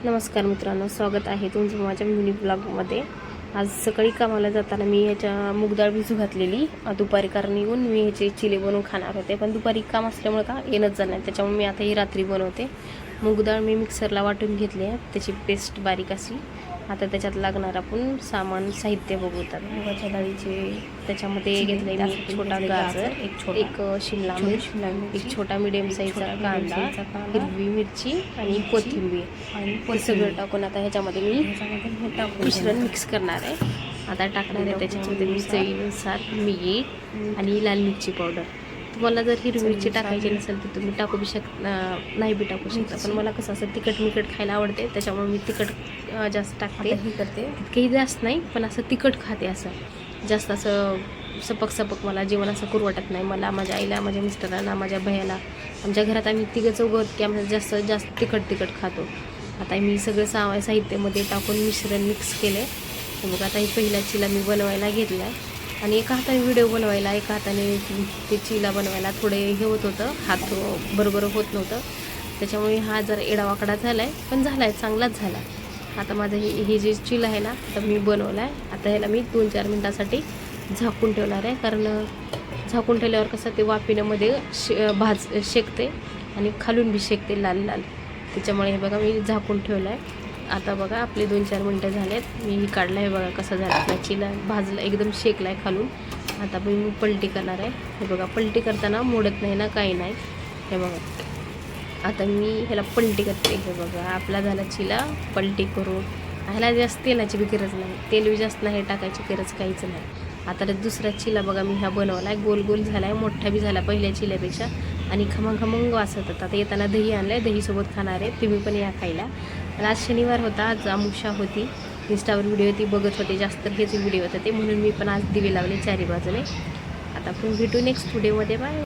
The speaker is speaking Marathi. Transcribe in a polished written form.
नमस्कार मित्रांनो, स्वागत आहे तुमचं माझ्या मिनी ब्लॉगमध्ये। आज सकाळी कामाला जाताना मी ह्याच्या मूगडाळ भिजू घातलेली दुपारी, कारण येऊन मी ह्याचे चिले बनवून खाणार होते, पण दुपारी काम असल्यामुळे का येणंच झालं नाही, त्याच्यामुळे मी आता ही रात्री बनवते। मूगडाळ मी मिक्सरला वाटून घेतली आहे, त्याची पेस्ट बारीक अशी। आता त्याच्यात लागणार आपण सामान साहित्य बघूतात। मुगाच्या डाळीचे त्याच्यामध्ये घेतले मी एक छोटा गाजर, एक शिमला मिर्च, एक छोटा मीडियम साईजचा कांदा, हिरवी मिरची आणि कोथिंबीर आणि सगळं टाकून आता ह्याच्यामध्ये मी मिश्रण मिक्स करणार आहे। आता टाकणार आहे त्याच्यामध्ये मी चवीनुसार मीठ आणि लाल मिरची पावडर। तुम्हाला जर हिरवी मिरची टाकायची नसेल तर तुम्ही टाकू नाही बी टाकू शकता, पण मला कसं असं तिखट खायला आवडते, त्याच्यामुळे मी तिखट जास्त टाकते। तितकंही जास्त नाही, पण असं तिखट खाते, असं जास्त असं सपक मला जेवण असं करू वाटत नाही। मला, माझ्या आईला, माझ्या मिस्टरांना, माझ्या भैयाला, आमच्या घरात आम्ही तिघं चौघं की आम्हाला जास्त तिखट खातो। आता मी सगळं साहित्यामध्ये टाकून मिश्रण मिक्स केले। मग आता ही पहिला चिला मी बनवायला घेतला आहे, आणि एका हाताने व्हिडिओ बनवायला, एका हाताने ते चिला बनवायला थोडे हे होत होतं, हात बरोबर होत नव्हतं, त्याच्यामुळे हा जरा एडावाकडा झाला आहे, पण झाला आहे, चांगलाच झाला। आता माझं हे जे चिला आहे ना, तर मी बनवला आहे। आता ह्याला मी 2-4 मिनटासाठी झाकून ठेवणार आहे, कारण झाकून ठेवल्यावर कसं ते वाफेमध्ये शेकते आणि खालून बी शेकते लाल, त्याच्यामुळे हे बघा मी झाकून ठेवलं आहे। आता बघा आपले 2-4 मिनटं झालेत, मी काढला आहे, बघा कसा झाला आपला चिला, भाजला, एकदम शेकला आहे खालून। आता मी पलटी करणार आहे, हे बघा पलटी करताना मोडत नाही ना, काही नाही, हे बघा। आता मी ह्याला पलटी करते, हे बघा आपला झाला चिला पलटी करून। ह्याला जास्त तेलाची बी गरज नाही, तेल बी जास्त नाही टाकायची गरज, काहीच नाही। आता दुसरा चिला बघा मी हा बनवला आहे, गोल झाला आहे, मोठा बी झाला पहिल्या चिल्यापेक्षा, आणि खमंग वासत होता। आता येताना दही आणलं आहे, दहीसोबत खाणार आहे, तुम्ही पण या खायला। आज शनिवार होता, आज अमावस्या होती, इंस्टावर व्हिडिओ ती बघत होते, जास्त हेच व्हिडिओ होते, म्हणून मी पण आज दिवे लावले चारी बाजूने। आता आपण भेटू नेक्स्ट व्हिडिओमध्ये, बाय।